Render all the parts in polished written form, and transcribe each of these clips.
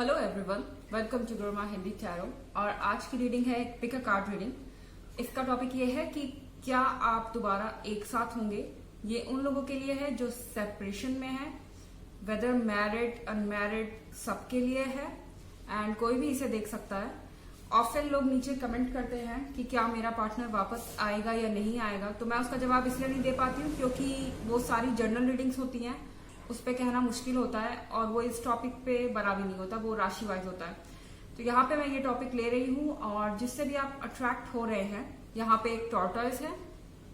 Hello everyone, welcome to Guruma Hindi tarot. और आज की रीडिंग है एक पिक अ कार्ड रीडिंग। इसका टॉपिक ये है कि क्या आप दोबारा एक साथ होंगे। ये उन लोगों के लिए है जो सेपरेशन में है, वेदर मैरिड अनमैरिड सबके लिए है एंड कोई भी इसे देख सकता है। ऑफन लोग नीचे कमेंट करते हैं कि क्या मेरा पार्टनर वापस आएगा या नहीं आएगा, तो मैं उसका जवाब इसलिए नहीं दे पाती हूँ क्योंकि वो सारी जनरल रीडिंग्स होती हैं, उस पर कहना मुश्किल होता है और वो इस टॉपिक पे बना भी नहीं होता, वो राशि वाइज होता है। तो यहाँ पे मैं ये टॉपिक ले रही हूँ और जिससे भी आप अट्रैक्ट हो रहे हैं, यहाँ पे एक टॉर्टोइस है,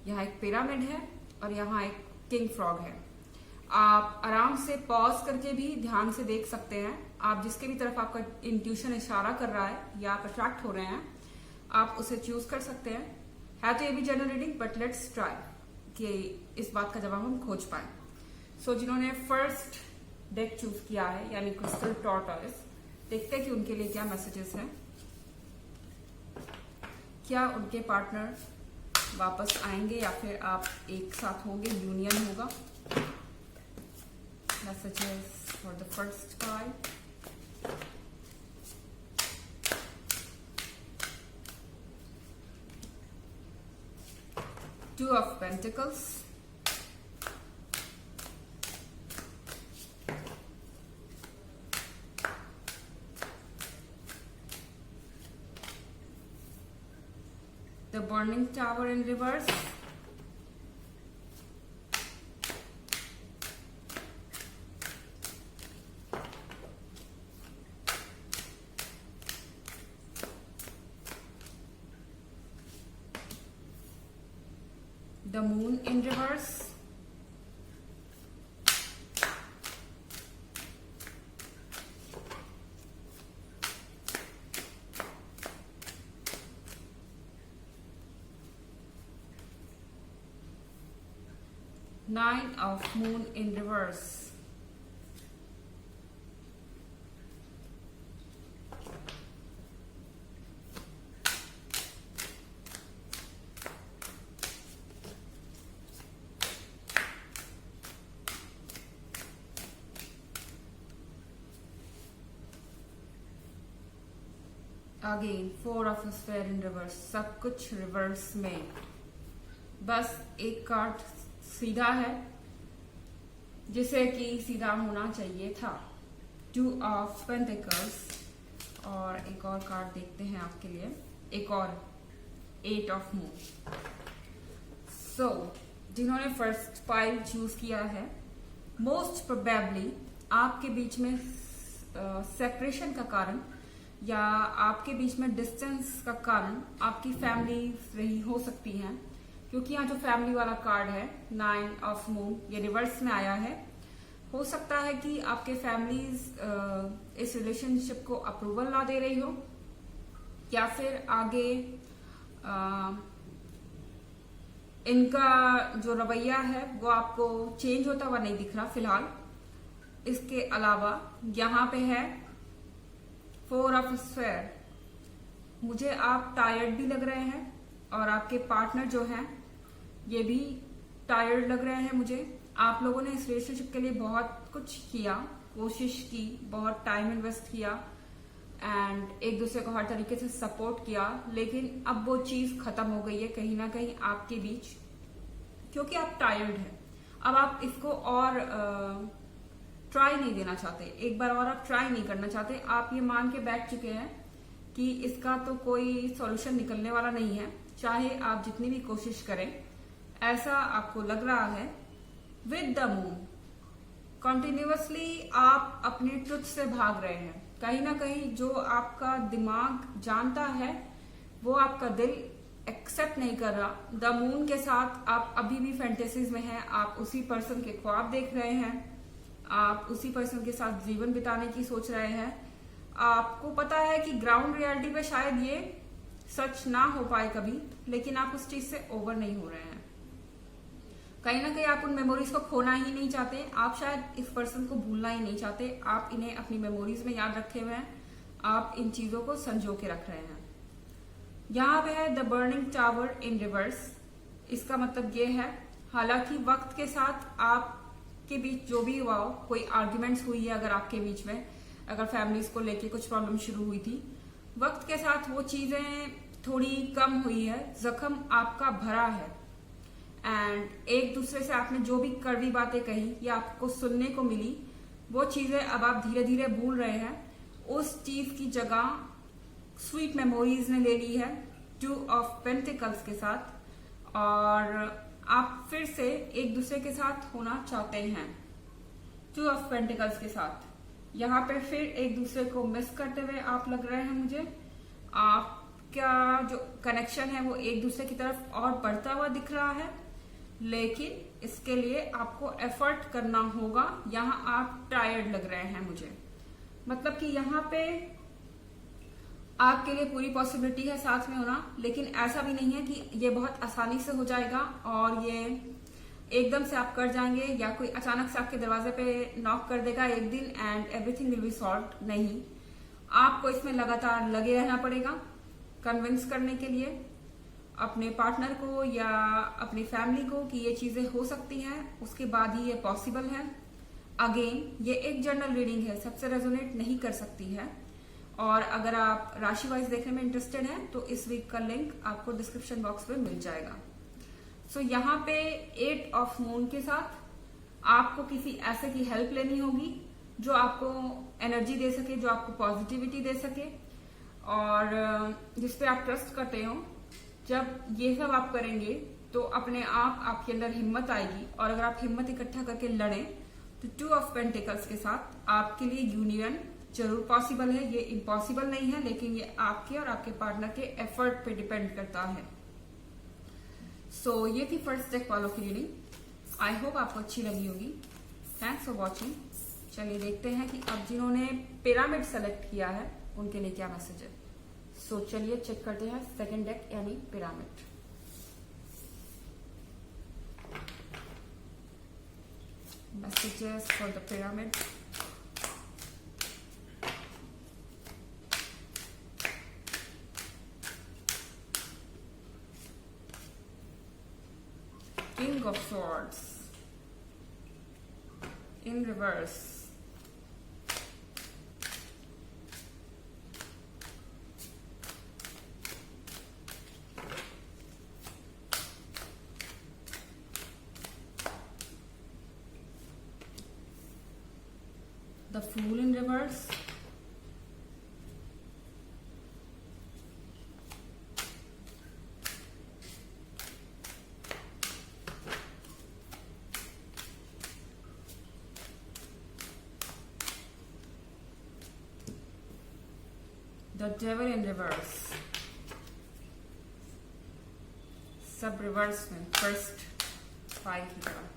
यहाँ एक पिरामिड है और यहाँ एक किंग फ्रॉग है। आप आराम से पॉज करके भी ध्यान से देख सकते हैं। आप जिसके भी तरफ आपका इंट्यूशन इशारा कर रहा है या आप अट्रैक्ट हो रहे हैं, आप उसे चूज कर सकते हैं। है तो ये भी general reading, but let's try कि इस बात का जवाब हम खोज पाए। सो जिन्होंने फर्स्ट डेक चूज किया है यानी क्रिस्टल टॉर्टोइस, देखते हैं कि उनके लिए क्या मैसेजेस हैं। क्या उनके पार्टनर वापस आएंगे या फिर आप एक साथ होंगे, यूनियन होगा। Messages for the first card. Two of pentacles, the burning tower in reverse, the moon in reverse, Nine of Moon in reverse, again four of sphere in reverse. सब कुछ रिवर्स में, बस एक कार्ड सीधा है जिसे कि सीधा होना चाहिए था। टू ऑफ पेंटिकल्स और एक और कार्ड देखते हैं आपके लिए, एक और एट ऑफ मून। सो जिन्होंने फर्स्ट पाइल चूज किया है, मोस्ट प्रोबेबली आपके बीच में सेपरेशन का कारण या आपके बीच में डिस्टेंस का कारण आपकी फैमिली रही हो सकती हैं, क्योंकि यहाँ जो फैमिली वाला कार्ड है नाइन ऑफ मून, ये रिवर्स में आया है। हो सकता है कि आपके फैमिलीज इस रिलेशनशिप को अप्रूवल ना दे रही हो या फिर आगे इनका जो रवैया है वो आपको चेंज होता हुआ नहीं दिख रहा फिलहाल। इसके अलावा यहाँ पे है फोर ऑफ स्फेयर। मुझे आप टायर्ड भी लग रहे हैं और आपके पार्टनर जो हैं ये भी टायर्ड लग रहे हैं मुझे। आप लोगों ने इस रिलेशनशिप के लिए बहुत कुछ किया, कोशिश की, बहुत टाइम इन्वेस्ट किया एंड एक दूसरे को हर तरीके से सपोर्ट किया, लेकिन अब वो चीज खत्म हो गई है कहीं ना कहीं आपके बीच, क्योंकि आप टायर्ड हैं। अब आप इसको और ट्राई नहीं देना चाहते, एक बार और आप ट्राई नहीं करना चाहते। आप ये मान के बैठ चुके हैं कि इसका तो कोई सॉल्यूशन निकलने वाला नहीं है, चाहे आप जितनी भी कोशिश करें, ऐसा आपको लग रहा है। विद द मून कंटिन्यूअसली आप अपने ट्रुथ से भाग रहे हैं। कहीं ना कहीं जो आपका दिमाग जानता है वो आपका दिल एक्सेप्ट नहीं कर रहा। द मून के साथ आप अभी भी फैंटेसीज में हैं, आप उसी पर्सन के ख्वाब देख रहे हैं, आप उसी पर्सन के साथ जीवन बिताने की सोच रहे हैं। आपको पता है कि ग्राउंड रियलिटी पे शायद ये सच ना हो पाए कभी, लेकिन आप उस चीज से ओवर नहीं हो रहे हैं। कहीं ना कहीं आप उन मेमोरीज को खोना ही नहीं चाहते, आप शायद इस पर्सन को भूलना ही नहीं चाहते, आप इन्हें अपनी मेमोरीज में याद रखे हुए हैं, आप इन चीजों को संजो के रख रहे हैं। यहाँ पे है the burning tower in reverse. इसका मतलब ये है, हालांकि वक्त के साथ आपके बीच जो भी हुआ हो, कोई आर्ग्यूमेंट्स हुई है अगर आपके बीच में, अगर फैमिलीज को लेके कुछ प्रॉब्लम शुरू हुई थी, वक्त के साथ वो चीजें थोड़ी कम हुई है, जख्म आपका भरा है एंड एक दूसरे से आपने जो भी कड़वी बातें कही या आपको सुनने को मिली, वो चीजें अब आप धीरे धीरे भूल रहे हैं। उस चीज की जगह स्वीट मेमोरीज ने ले ली है 2 ऑफ पेंटिकल्स के साथ, और आप फिर से एक दूसरे के साथ होना चाहते हैं 2 ऑफ पेंटिकल्स के साथ। यहाँ पे फिर एक दूसरे को मिस करते हुए आप लग रहे हैं मुझे। आपका जो कनेक्शन है वो एक दूसरे की तरफ और बढ़ता हुआ दिख रहा है, लेकिन इसके लिए आपको एफर्ट करना होगा। यहाँ आप टायर्ड लग रहे हैं मुझे, मतलब कि यहाँ पे आपके लिए पूरी पॉसिबिलिटी है साथ में होना, लेकिन ऐसा भी नहीं है कि ये बहुत आसानी से हो जाएगा और ये एकदम से आप कर जाएंगे या कोई अचानक से आपके दरवाजे पे नॉक कर देगा एक दिन and everything will be solved. नहीं, आपको इसमें लगातार लगे रहना पड़ेगा कन्विंस करने के लिए अपने पार्टनर को या अपनी फैमिली को कि ये चीजें हो सकती हैं, उसके बाद ही ये पॉसिबल है। अगेन ये एक जनरल रीडिंग है, सबसे रेजोनेट नहीं कर सकती है, और अगर आप राशि वाइज देखने में इंटरेस्टेड हैं तो इस वीक का लिंक आपको डिस्क्रिप्शन बॉक्स में मिल जाएगा। सो यहाँ पे 8 ऑफ मून के साथ आपको किसी ऐसे की हेल्प लेनी होगी जो आपको एनर्जी दे सके, जो आपको पॉजिटिविटी दे सके और जिसपे आप ट्रस्ट करते हो। जब ये सब आप करेंगे तो अपने आप आपके अंदर हिम्मत आएगी, और अगर आप हिम्मत इकट्ठा करके लड़ें तो 2 ऑफ पेंटिकल्स के साथ आपके लिए यूनियन जरूर पॉसिबल है। ये इम्पॉसिबल नहीं है, लेकिन ये आपके और आपके पार्टनर के एफर्ट पे डिपेंड करता है। सो ये थी फर्स्ट डेक वालों की रीडिंग। आई होप आपको अच्छी लगी होगी। Thanks for watching. चलिए देखते हैं कि अब जिन्होंने पिरामिड सेलेक्ट किया है उनके लिए क्या मैसेज है। सो चलिए चेक करते हैं सेकंड डेक यानी pyramid. Messages for the pyramid. King of Swords in reverse. The Fool in reverse. The Devil in reverse. सब रिवर्स में फर्स्ट 5 की तरह।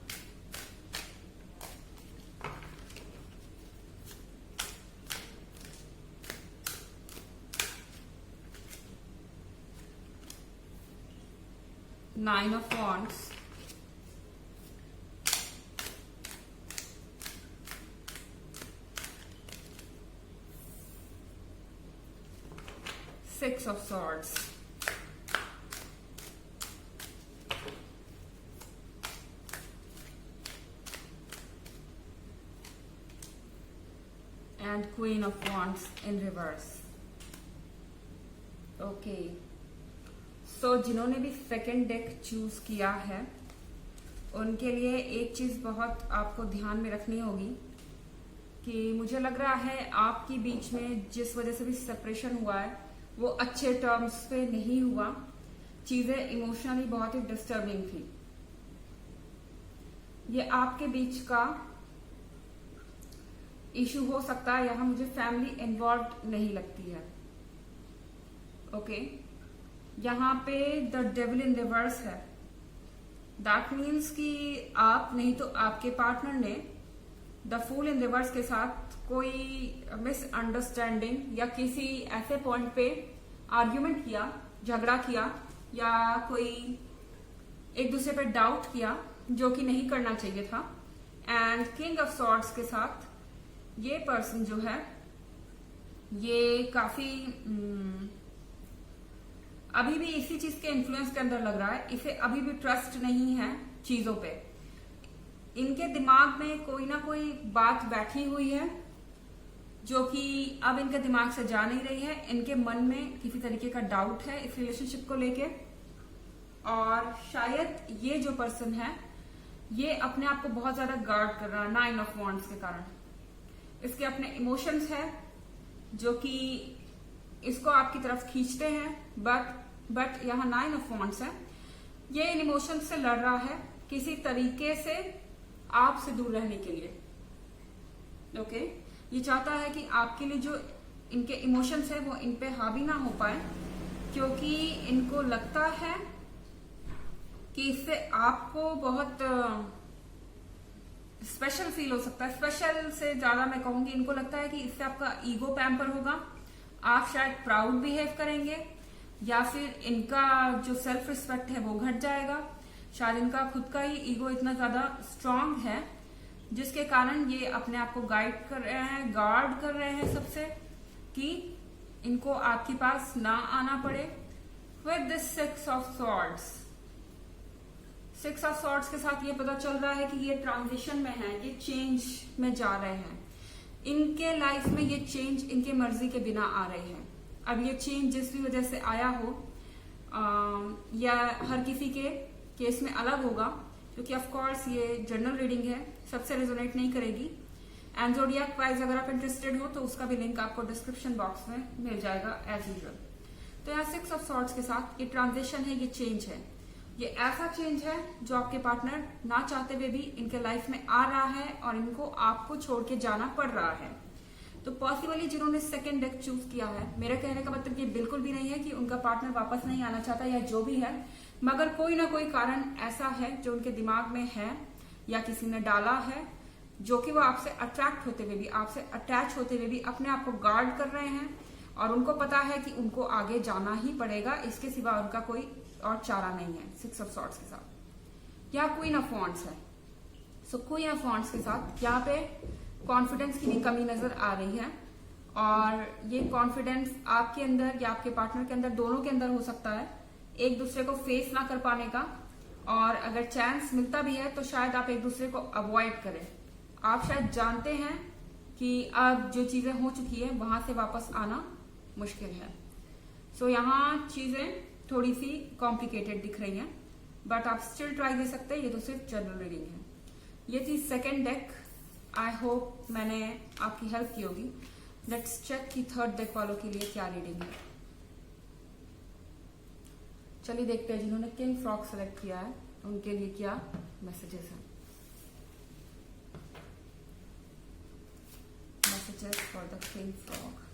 Nine of Wands. Six of Swords. And Queen of Wands in reverse. Okay. सो जिन्होंने भी second deck choose किया है उनके लिए एक चीज बहुत आपको ध्यान में रखनी होगी कि मुझे लग रहा है आपके बीच में जिस वजह से भी सेपरेशन हुआ है वो अच्छे टर्म्स पे नहीं हुआ। चीजें इमोशनली बहुत ही डिस्टर्बिंग थी। ये आपके बीच का इशू हो सकता है। यहाँ मुझे फैमिली इन्वॉल्व नहीं लगती है। ओके, यहाँ पे द डेविल इन रिवर्स है। दैट मीन्स कि आप नहीं तो आपके पार्टनर ने द फूल इन रिवर्स के साथ कोई मिसअंडरस्टैंडिंग या किसी ऐसे पॉइंट पे आर्ग्यूमेंट किया, झगड़ा किया या कोई एक दूसरे पे डाउट किया जो कि नहीं करना चाहिए था। एंड किंग ऑफ सॉर्ड्स के साथ ये पर्सन जो है ये काफी अभी भी इसी चीज के इन्फ्लुएंस के अंदर लग रहा है। इसे अभी भी ट्रस्ट नहीं है चीजों पे। इनके दिमाग में कोई ना कोई बात बैठी हुई है जो कि अब इनके दिमाग से जा नहीं रही है। इनके मन में किसी तरीके का डाउट है इस रिलेशनशिप को लेके, और शायद ये जो पर्सन है ये अपने आप को बहुत ज्यादा गार्ड कर रहा है 9 ऑफ वॉन्ड्स के कारण। इसके अपने इमोशंस है जो कि इसको आपकी तरफ खींचते हैं, बट यहाँ 9 ऑफ वॉन्ड्स है। ये इन इमोशंस से लड़ रहा है किसी तरीके से आपसे दूर रहने के लिए। ओके, ये चाहता है कि आपके लिए जो इनके इमोशंस है वो इन पे हावी ना हो पाए, क्योंकि इनको लगता है कि इससे आपको बहुत स्पेशल फील हो सकता है। स्पेशल से ज्यादा मैं कहूंगी, इनको लगता है कि इससे आपका ईगो पैम्पर होगा, आप शायद प्राउड बिहेव करेंगे, या फिर इनका जो सेल्फ रिस्पेक्ट है वो घट जाएगा। शायद इनका खुद का ही ईगो इतना ज्यादा स्ट्रांग है जिसके कारण ये अपने आप को गाइड कर रहे हैं, गार्ड कर रहे हैं सबसे, कि इनको आपके पास ना आना पड़े। With this 6 of swords, 6 of swords के साथ ये पता चल रहा है कि ये ट्रांजिशन में है, ये चेंज में जा रहे हैं। इनके लाइफ में ये चेंज इनके मर्जी के बिना आ रहे हैं। अब ये चेंज जिस भी वजह से आया हो, या हर किसी के केस में अलग होगा, क्योंकि ऑफ कोर्स ये जनरल रीडिंग है, सबसे रेजोनेट नहीं करेगी। एंड ज़ोडिएक वाइज अगर आप इंटरेस्टेड हो तो उसका भी लिंक आपको डिस्क्रिप्शन बॉक्स में मिल जाएगा एज यूजुअल। तो यहाँ 6 ऑफ सॉर्ड्स के साथ ये ट्रांजिशन है, ये चेंज है, ये ऐसा चेंज है जो आपके पार्टनर ना चाहते हुए भी इनके लाइफ में आ रहा है और इनको आपको छोड़ के जाना पड़ रहा है। तो पॉसिबली जिन्होंने सेकंड डेक चूज किया है, मेरा कहने का मतलब ये बिल्कुल भी नहीं है कि उनका पार्टनर वापस नहीं आना चाहता या जो भी है, मगर कोई ना कोई कारण ऐसा है जो उनके दिमाग में है या किसी ने डाला है, जो कि वो आपसे अट्रैक्ट होते हुए भी, आपसे अटैच होते हुए भी अपने आप को गार्ड कर रहे हैं, और उनको पता है कि उनको आगे जाना ही पड़ेगा, इसके सिवा उनका कोई और चारा नहीं है। 6 ऑफ सॉर्ड्स के साथ यहाँ क्वीन ऑफ वॉन्ड्स है। सो क्वीन ऑफ वॉन्ड्स के साथ यहाँ पे कॉन्फिडेंस की भी कमी नजर आ रही है, और ये कॉन्फिडेंस आपके अंदर या आपके पार्टनर के अंदर, दोनों के अंदर हो सकता है, एक दूसरे को फेस ना कर पाने का। और अगर चांस मिलता भी है तो शायद आप एक दूसरे को अवॉइड करें। आप शायद जानते हैं कि अब जो चीजें हो चुकी है वहां से वापस आना मुश्किल है। सो यहाँ चीजें थोड़ी सी कॉम्प्लिकेटेड दिख रही हैं, बट आप स्टिल ट्राई दे सकते हैं। ये तो सिर्फ जनरल रीडिंग है। ये थी सेकेंड डेक। आई होप मैंने आपकी हेल्प की होगी। लेट्स चेक कि थर्ड डेक वालों के लिए क्या रीडिंग है। चलिए देखते हैं जिन्होंने किंग फ्रॉग सेलेक्ट किया है उनके लिए क्या मैसेजेस हैं। Messages for the king frog.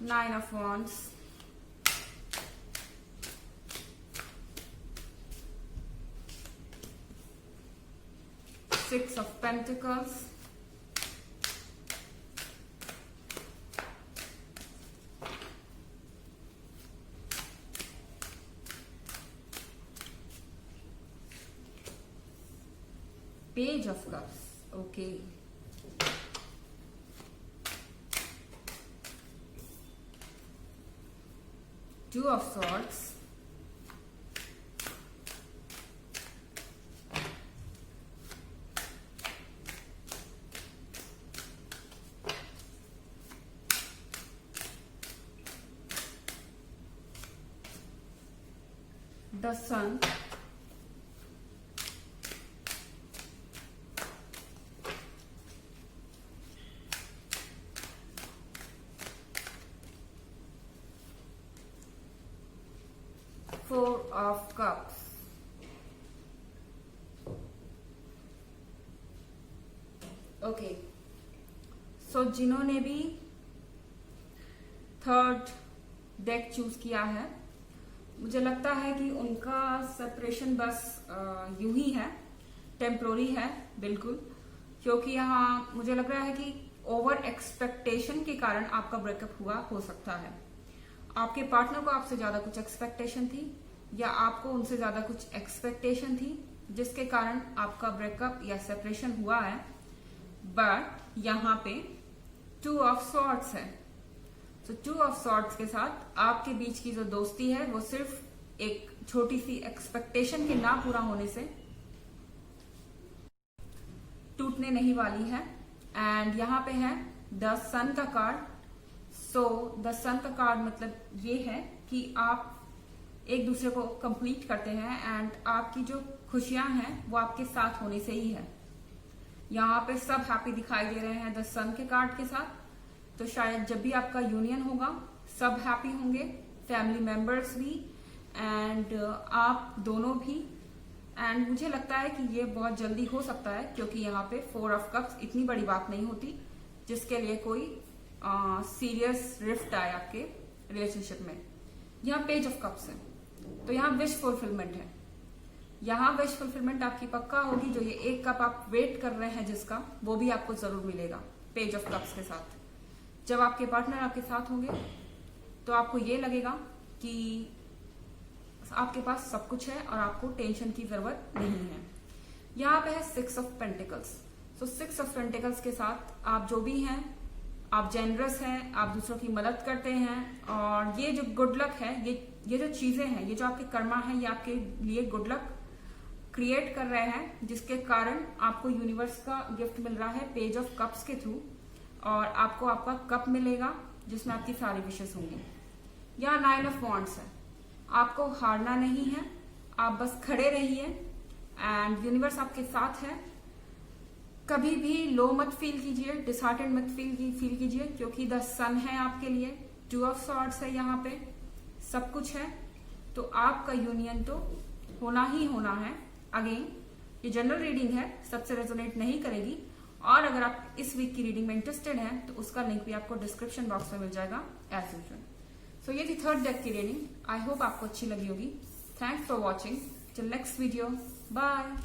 Nine of Wands, Six of Pentacles, Page of Cups. Okay. Two of Swords, the Sun, Four of Cups, okay. So जिन्होंने भी थर्ड डेक चूज किया है, मुझे लगता है कि उनका सेपरेशन बस यूं ही है, टेम्पोररी है बिल्कुल, क्योंकि यहाँ मुझे लग रहा है कि ओवर एक्सपेक्टेशन के कारण आपका ब्रेकअप हुआ हो सकता है। आपके पार्टनर को आपसे ज्यादा कुछ एक्सपेक्टेशन थी, या आपको उनसे ज्यादा कुछ एक्सपेक्टेशन थी, जिसके कारण आपका ब्रेकअप या सेपरेशन हुआ है। बट यहाँ पे 2 ऑफ सॉर्ड्स है। तो 2 ऑफ सॉर्ड्स के साथ आपके बीच की जो दोस्ती है वो सिर्फ एक छोटी सी एक्सपेक्टेशन के ना पूरा होने से टूटने नहीं वाली है। एंड यहाँ पे है द सन का कार्ड। सो द सन का कार्ड मतलब ये है कि आप एक दूसरे को कंप्लीट करते हैं एंड आपकी जो खुशियां हैं वो आपके साथ होने से ही है। यहाँ पे सब हैप्पी दिखाई दे रहे हैं द सन के कार्ड के साथ। तो शायद जब भी आपका यूनियन होगा सब हैप्पी होंगे, फैमिली मेंबर्स भी एंड आप दोनों भी। एंड मुझे लगता है कि ये बहुत जल्दी हो सकता है क्योंकि यहाँ पे 4 ऑफ कप्स इतनी बड़ी बात नहीं होती जिसके लिए कोई सीरियस रिफ्ट आए आपके रिलेशनशिप में। यहाँ पेज ऑफ कप्स है तो यहाँ विश फुलफिलमेंट है। यहाँ विश फुलफिलमेंट आपकी पक्का होगी। जो ये 1 कप आप वेट कर रहे हैं जिसका, वो भी आपको जरूर मिलेगा पेज ऑफ कप्स के साथ। जब आपके पार्टनर आपके साथ होंगे तो आपको ये लगेगा कि आपके पास सब कुछ है और आपको टेंशन की जरूरत नहीं है। यहाँ पे है 6 ऑफ पेंटिकल्स। तो 6 ऑफ पेंटिकल्स के साथ आप जो भी हैं, आप जेनरस हैं, आप दूसरों की मदद करते हैं और ये जो गुड लक है, ये जो चीजें हैं, ये जो आपके कर्मा है, ये आपके लिए गुड लक क्रिएट कर रहे हैं जिसके कारण आपको यूनिवर्स का गिफ्ट मिल रहा है पेज ऑफ कप्स के थ्रू और आपको आपका कप मिलेगा जिसमें आपकी सारी विशेष होंगी। यहाँ 9 ऑफ वॉन्ड्स है। आपको हारना नहीं है, आप बस खड़े रहिए एंड यूनिवर्स आपके साथ है। कभी भी लो मत फील कीजिए, डिसहार्टेड मत फील कीजिए क्योंकि द सन है आपके लिए। 2 ऑफ सॉर्ड्स है, यहाँ पे सब कुछ है। तो आपका यूनियन तो होना ही होना है। अगेन ये जनरल रीडिंग है, सबसे रेजोनेट नहीं करेगी। और अगर आप इस वीक की रीडिंग में इंटरेस्टेड हैं तो उसका लिंक भी आपको डिस्क्रिप्शन बॉक्स में मिल जाएगा एज यूजुअल। सो ये थी 3rd डेक की रीडिंग। आई होप आपको अच्छी लगी होगी। Thanks for watching. Till next video, bye.